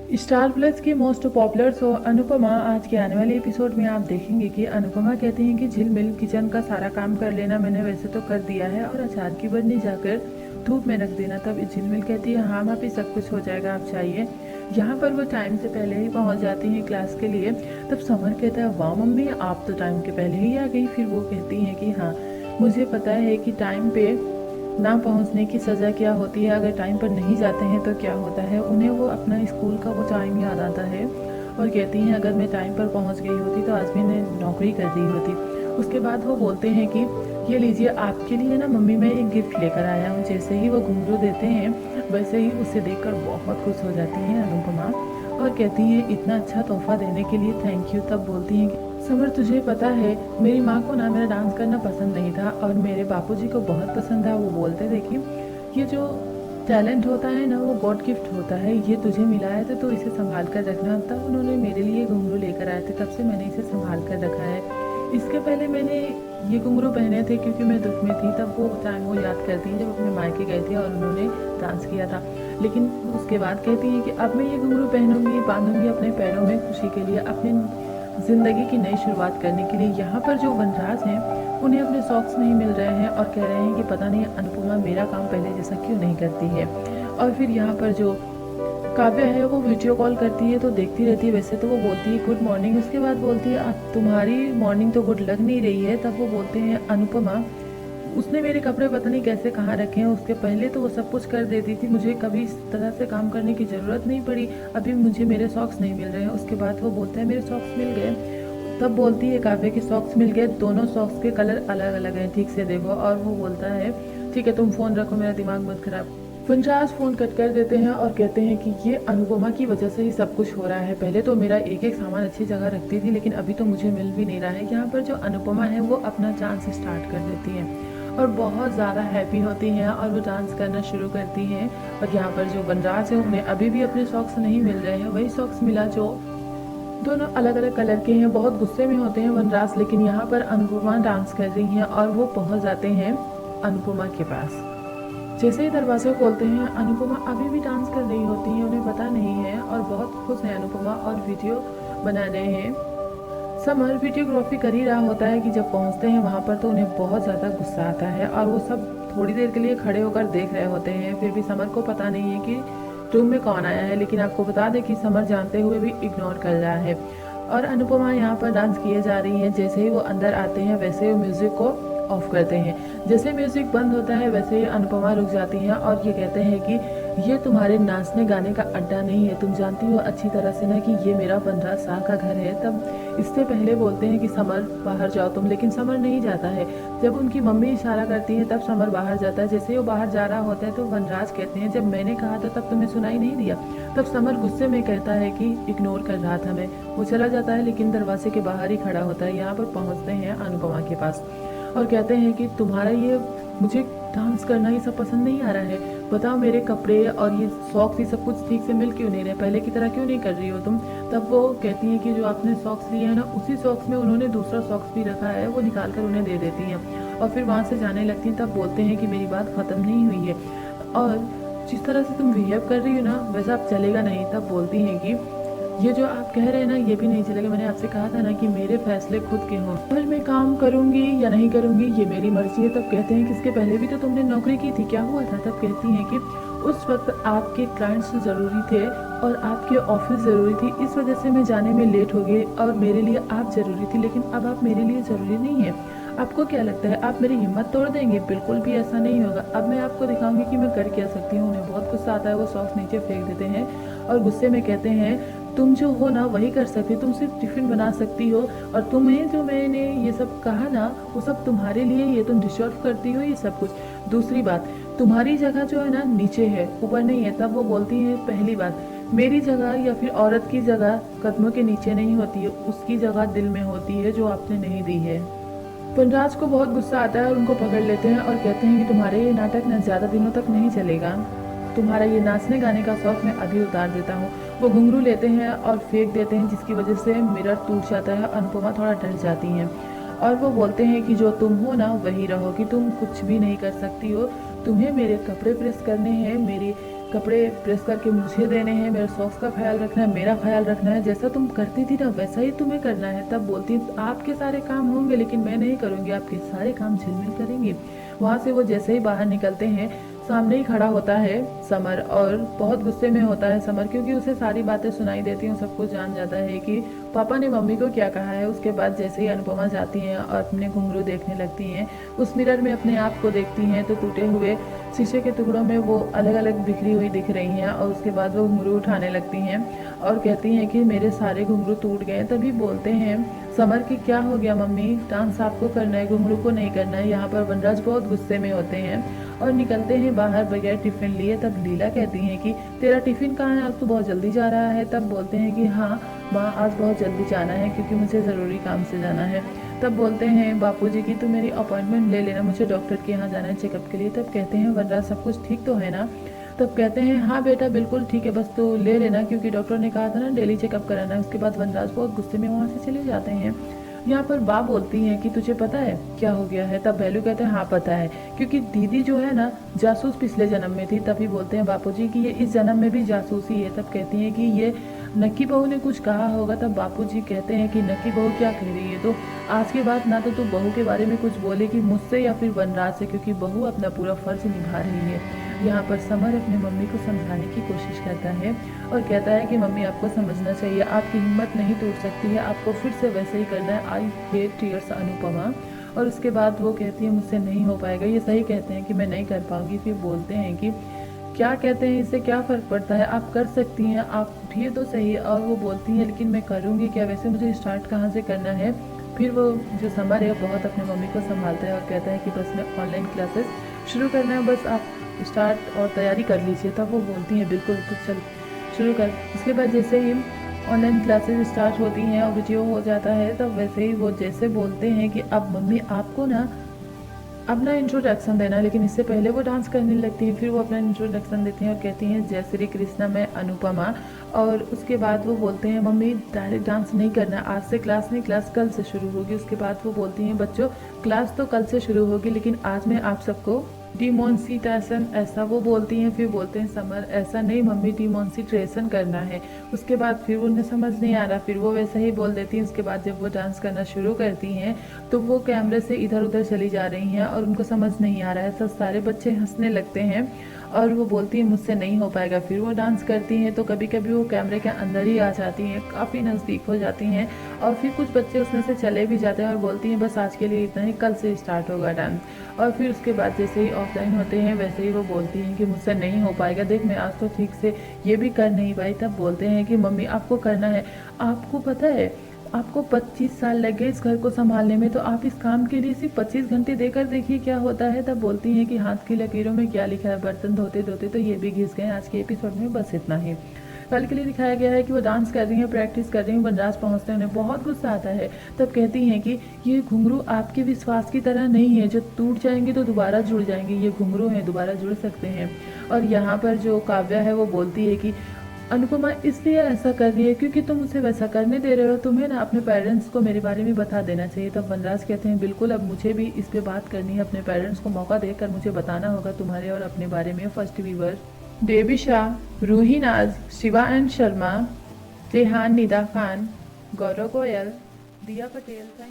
Star plus की most popular show Anupama आज के आने वाले एपिसोड में आप देखेंगे कि अनुपमा कहती हैं कि झिलमिल किचन का सारा काम कर लेना मैंने वैसे तो कर दिया है और अचार की बर्नी जाकर धूप में रख देना। तब झिलमिल कहती है हाँ भाभी सब कुछ हो जाएगा, आप चाहिए। यहाँ पर वो टाइम से पहले ही पहुँच जाती हैं क्लास के लिए। तब समर कहता है वाह मम्मी आप तो टाइम के पहले ही आ गई। फिर वो कहती हैं कि हाँ मुझे पता है कि टाइम पे ना पहुंचने की सज़ा क्या होती है, अगर टाइम पर नहीं जाते हैं तो क्या होता है। उन्हें वो अपना स्कूल का वो टाइम याद आता है और कहती हैं अगर मैं टाइम पर पहुंच गई होती तो आज मैंने नौकरी कर दी होती। उसके बाद वो बोलते हैं कि ये लीजिए आपके लिए ना मम्मी मैं एक गिफ्ट लेकर आया हूँ। जैसे ही वो घुंघरू देते हैं वैसे ही उसे देखकर बहुत खुश हो जाती हैं अनुपमा और कहती है इतना अच्छा तोहफा देने के लिए थैंक यू। तब बोलती हैं कि समर तुझे पता है मेरी माँ को ना मेरा डांस करना पसंद नहीं था और मेरे बापूजी को बहुत पसंद था। वो बोलते देखिए ये जो टैलेंट होता है ना वो गॉड गिफ्ट होता है, ये तुझे मिला है तो इसे संभाल कर रखना। तब उन्होंने मेरे लिए घुंघरू लेकर आए थे, तब से मैंने इसे संभाल कर रखा है। इसके पहले मैंने ये घुंघरू पहने थे क्योंकि मैं दुख में थी। तब वो टाइम वो याद करती है जब अपने मायके गए थे और उन्होंने डांस किया था। लेकिन उसके बाद कहती है कि अब मैं ये घुंघरू पहनूंगी, बांधूंगी अपने पैरों में खुशी के लिए, अपने ज़िंदगी की नई शुरुआत करने के लिए। यहाँ पर जो वनराज हैं उन्हें अपने सॉक्स नहीं मिल रहे हैं और कह रहे हैं कि पता नहीं अनुपमा मेरा काम पहले जैसा क्यों नहीं करती है। और फिर यहाँ पर जो काव्या है वो वीडियो कॉल करती है तो देखती रहती है। वैसे तो वो बोलती है गुड मॉर्निंग, उसके बाद बोलती है अब तुम्हारी मॉर्निंग तो गुड लग नहीं रही है। तब वो बोलते हैं अनुपमा उसने मेरे कपड़े पता नहीं कैसे कहाँ रखे हैं, उसके पहले तो वो सब कुछ कर देती थी, मुझे कभी इस तरह से काम करने की ज़रूरत नहीं पड़ी, अभी मुझे मेरे सॉक्स नहीं मिल रहे हैं। उसके बाद वो बोलता है मेरे सॉक्स मिल गए। तब बोलती है काव्या के सॉक्स मिल गए, दोनों सॉक्स के कलर अलग अलग हैं, ठीक से देखो। और वो बोलता है ठीक है तुम फ़ोन रखो, मेरा दिमाग मत खराब। वनराज फ़ोन कट कर देते हैं और कहते हैं कि ये अनुपमा की वजह से ही सब कुछ हो रहा है। पहले तो मेरा एक एक सामान अच्छी जगह रखती थी लेकिन अभी तो मुझे मिल भी नहीं रहा है। यहाँ पर जो अनुपमा है वो अपना चांस स्टार्ट कर देती है और बहुत ज़्यादा हैप्पी होती हैं और वो डांस करना शुरू करती हैं। और यहाँ पर जो वनराज है उन्हें अभी भी अपने सॉक्स नहीं मिल रहे हैं, वही सॉक्स मिला जो दोनों अलग अलग कलर के हैं। बहुत गुस्से में होते हैं वनराज, लेकिन यहाँ पर अनुपमा डांस कर रही हैं और वो पहुँच जाते हैं अनुपमा के पास। जैसे ही दरवाज़ा खोलते हैं अनुपमा अभी भी डांस कर रही होती है, उन्हें पता नहीं है और बहुत खुश है अनुपमा और वीडियो बना रहे हैं। समर वीडियोग्राफी कर ही रहा होता है कि जब पहुंचते हैं वहां पर तो उन्हें बहुत ज़्यादा गुस्सा आता है और वो सब थोड़ी देर के लिए खड़े होकर देख रहे होते हैं। फिर भी समर को पता नहीं है कि रूम में कौन आया है, लेकिन आपको बता दें कि समर जानते हुए भी इग्नोर कर रहा है। और अनुपमा यहाँ पर डांस किए जा रही है। जैसे ही वो अंदर आते हैं वैसे ही म्यूज़िक को ऑफ करते हैं। जैसे म्यूज़िक बंद होता है वैसे ही अनुपमा रुक जाती हैं और ये कहते हैं कि ये तुम्हारे नाचने गाने का अड्डा नहीं है, तुम जानती हो अच्छी तरह से ना कि ये मेरा वनराज शाह का घर है। तब इससे पहले बोलते हैं कि समर बाहर जाओ तुम, लेकिन समर नहीं जाता है। जब उनकी मम्मी इशारा करती है तब समर बाहर जाता है। जैसे ही वो बाहर जा रहा होता है तो वनराज कहते हैं जब मैंने कहा था तब तुम्हें सुनाई नहीं दिया। तब समर गुस्से में कहता है कि इग्नोर कर रहा था मैं। वो चला जाता है लेकिन दरवाजे के बाहर ही खड़ा होता है। यहाँ पर पहुँचते हैं अनुपमा के पास और कहते हैं कि तुम्हारा ये मुझे डांस करना ये सब पसंद नहीं आ रहा है, बताओ मेरे कपड़े और ये सॉक्स ये सब कुछ ठीक से मिल क्यों नहीं रहे, पहले की तरह क्यों नहीं कर रही हो तुम। तब वो कहती हैं कि जो आपने सॉक्स लिए हैं ना उसी सॉक्स में उन्होंने दूसरा सॉक्स भी रखा है, वो निकाल कर उन्हें दे देती हैं और फिर वहाँ से जाने लगती हैं। तब बोलते हैं कि मेरी बात ख़त्म नहीं हुई है और जिस तरह से तुम बिहेव कर रही हो ना वैसा अब चलेगा नहीं। तब बोलती हैं कि ये जो आप कह रहे हैं ना ये भी नहीं चलेगा, मैंने आपसे कहा था ना कि मेरे फैसले खुद के हों, अगर मैं काम करूंगी या नहीं करूंगी ये मेरी मर्जी है। तब कहते हैं कि इसके पहले भी तो तुमने नौकरी की थी, क्या हुआ था। तब कहती हैं कि उस वक्त आपके क्लाइंट्स ज़रूरी थे और आपके ऑफिस ज़रूरी थी, इस वजह से मैं जाने में लेट हो गई और मेरे लिए आप ज़रूरी थी, लेकिन अब आप मेरे लिए ज़रूरी नहीं है। आपको क्या लगता है आप मेरी हिम्मत तोड़ देंगे, बिल्कुल भी ऐसा नहीं होगा। अब मैं आपको दिखाऊंगी कि मैं कर क्या सकती हूँ। उन्हें बहुत गुस्सा आता है, वो सॉक्स नीचे फेंक देते हैं और गुस्से में कहते हैं तुम जो हो ना वही कर सकती हो, तुम सिर्फ टिफ़िन बना सकती हो और तुम्हें जो मैंने ये सब कहा ना वो सब तुम्हारे लिए, ये तुम डिजर्व करती हो ये सब कुछ। दूसरी बात तुम्हारी जगह जो है ना नीचे है ऊपर नहीं है। तब वो बोलती है पहली बात मेरी जगह या फिर औरत की जगह कदमों के नीचे नहीं होती है, उसकी जगह दिल में होती है जो आपने नहीं दी है। वनराज को बहुत गुस्सा आता है और उनको पकड़ लेते हैं और कहते हैं कि तुम्हारे ये नाटक ना ज़्यादा दिनों तक नहीं चलेगा, तुम्हारा ये नाचने गाने का शौक मैं अभी उतार देता हूँ। वो घुंघरू लेते हैं और फेंक देते हैं जिसकी वजह से मिरर टूट जाता है। अनुपमा थोड़ा डर जाती हैं और वो बोलते हैं कि जो तुम हो ना वही रहो, कि तुम कुछ भी नहीं कर सकती हो, तुम्हें मेरे कपड़े प्रेस करने हैं, मेरे कपड़े प्रेस करके मुझे देने हैं, मेरे सॉक्स का ख्याल रखना है, मेरा ख्याल रखना है, जैसा तुम करती थी ना वैसा ही तुम्हें करना है। तब बोलती आपके सारे काम होंगे लेकिन मैं नहीं करूँगी, आपके सारे काम झिलमिल करेंगी। वहाँ से वो जैसे ही बाहर निकलते हैं, सामने ही खड़ा होता है समर और बहुत गुस्से में होता है समर, क्योंकि उसे सारी बातें सुनाई देती हैं। सब कुछ जान जाता है कि पापा ने मम्मी को क्या कहा है। उसके बाद जैसे ही अनुपमा जाती हैं और अपने घुंघरू देखने लगती हैं, उस मिरर में अपने आप को देखती हैं तो टूटे हुए शीशे के टुकड़ों में वो अलग अलग बिखरी हुई दिख रही हैं। और उसके बाद वो घुंघरू उठाने लगती हैं और कहती हैं कि मेरे सारे घुंघरू टूट गए। तभी बोलते हैं समर की क्या हो गया मम्मी, डांस आपको करना है, घुंघरू को नहीं करना है। यहाँ पर वनराज बहुत गुस्से में होते हैं और निकलते हैं बाहर बगैर टिफिन लिए। तब लीला कहती हैं कि तेरा टिफिन कहाँ है, आज तो बहुत जल्दी जा रहा है। तब बोलते हैं कि हाँ माँ आज बहुत जल्दी जाना है क्योंकि मुझे ज़रूरी काम से जाना है। तब बोलते हैं बापूजी की तू मेरी अपॉइंटमेंट ले लेना, मुझे डॉक्टर के यहाँ जाना है चेकअप के लिए। तब कहते हैं वनराज सब कुछ ठीक तो है ना। तब कहते हैं हाँ बेटा बिल्कुल ठीक है, बस तू ले लेना क्योंकि डॉक्टर ने कहा था ना डेली चेकअप कराना है। उसके बाद वनराज बहुत गुस्से में वहाँ से चले जाते हैं। यहाँ पर बा बोलती हैं कि तुझे पता है क्या हो गया है। तब भैलू कहते हैं हाँ पता है, क्योंकि दीदी जो है ना जासूस पिछले जन्म में थी। तभी बोलते हैं बापूजी कि ये इस जन्म में भी जासूस ही है। तब कहती हैं कि ये नक्की बहू ने कुछ कहा होगा। तब बापूजी कहते हैं कि नक्की बहू क्या कह रही है, तो आज के बाद ना तो तू बहू के बारे में कुछ बोलेगी मुझसे या फिर वनराज से, क्योंकि बहू अपना पूरा फर्ज निभा रही है। यहाँ पर समर अपनी मम्मी को समझाने की कोशिश करता है और कहता है कि मम्मी आपको समझना चाहिए, आपकी हिम्मत नहीं टूट सकती है, आपको फिर से वैसे ही करना है। I hate tears Anupama. और उसके बाद वो कहती है मुझसे नहीं हो पाएगा। ये सही कहते हैं कि मैं नहीं कर पाऊंगी। फिर बोलते हैं कि क्या कहते हैं इससे क्या फ़र्क पड़ता है, आप कर सकती हैं, आप उठिए तो सही। और वो बोलती है लेकिन मैं करूँगी क्या, वैसे मुझे स्टार्ट कहाँ से करना है। फिर वो जो समर है बहुत अपनी मम्मी को संभालता है और कहता है कि बस मैं ऑनलाइन क्लासेस शुरू करना है, बस आप स्टार्ट और तैयारी कर लीजिए। तब वो बोलती हैं बिल्कुल तो चल शुरू कर। उसके बाद जैसे ही ऑनलाइन क्लासेस स्टार्ट होती हैं और वीडियो हो जाता है, तब वैसे ही वो जैसे बोलते हैं कि अब मम्मी आपको ना अपना इंट्रोडक्शन देना है। लेकिन इससे पहले वो डांस करने लगती है। फिर वो अपना इंट्रोडक्शन देती हैं और कहती हैं जय श्री कृष्णा मैं अनुपमा। और उसके बाद वो बोलते हैं मम्मी डायरेक्ट डांस नहीं करना, आज से क्लास नहीं, क्लास कल से शुरू होगी। उसके बाद वो बोलती हैं बच्चों क्लास तो कल से शुरू होगी लेकिन आज मैं आप सबको डिमोन्स्ट्रेशन, ऐसा वो बोलती हैं। फिर बोलते हैं समर ऐसा नहीं मम्मी डिमोन्स्ट्रेशन करना है। उसके बाद फिर उन्हें समझ नहीं आ रहा, फिर वो वैसा ही बोल देती हैं। उसके बाद जब वो डांस करना शुरू करती हैं तो वो कैमरे से इधर उधर चली जा रही हैं और उनको समझ नहीं आ रहा है। सब सारे बच्चे हंसने लगते हैं और वो बोलती हैं मुझसे नहीं हो पाएगा। फिर वो डांस करती हैं तो कभी कभी वो कैमरे के अंदर ही आ जाती हैं, काफ़ी नज़दीक हो जाती हैं। और फिर कुछ बच्चे उसमें से चले भी जाते हैं और बोलती हैं बस आज के लिए इतना ही, कल से स्टार्ट होगा डांस। और फिर उसके बाद जैसे ही ऑफलाइन होते हैं वैसे ही वो बोलती हैं कि मुझसे नहीं हो पाएगा, देख मैं आज तो ठीक से ये भी कर नहीं पाई। तब बोलते हैं कि मम्मी आपको करना है, आपको पता है आपको 25 साल लगे इस घर को संभालने में, तो आप इस काम के लिए सिर्फ 25 घंटे देकर देखिए क्या होता है। तब बोलती हैं कि हाथ की लकीरों में क्या लिखा है, बर्तन धोते धोते तो ये भी घिस गए। आज के एपिसोड में बस इतना ही। कल के लिए दिखाया गया है कि वो डांस कर रही हैं, प्रैक्टिस कर रही हैं। वनराज पहुंचते हैं, उन्हें बहुत गुस्सा आता है। तब कहती हैं कि ये घुंघरू आपके विश्वास की तरह नहीं है, जो टूट जाएंगे तो दोबारा जुड़ जाएंगे, ये घुंघरू हैं दोबारा जुड़ सकते हैं। और यहाँ पर जो काव्या है वो बोलती है कि अनुपमा इसलिए ऐसा कर रही है क्योंकि तुम उसे वैसा करने दे रहे हो, तुम्हें ना अपने पेरेंट्स को मेरे बारे में बता देना चाहिए। तब वनराज कहते हैं बिल्कुल अब मुझे भी इस पे बात करनी है, अपने पेरेंट्स को मौका देकर मुझे बताना होगा तुम्हारे और अपने बारे में। फर्स्ट व्यूवर देविशा, रूही नाज, शिवा एंड शर्मा, रेहान, निदा खान, गौरव गोयल, दिया पटेल।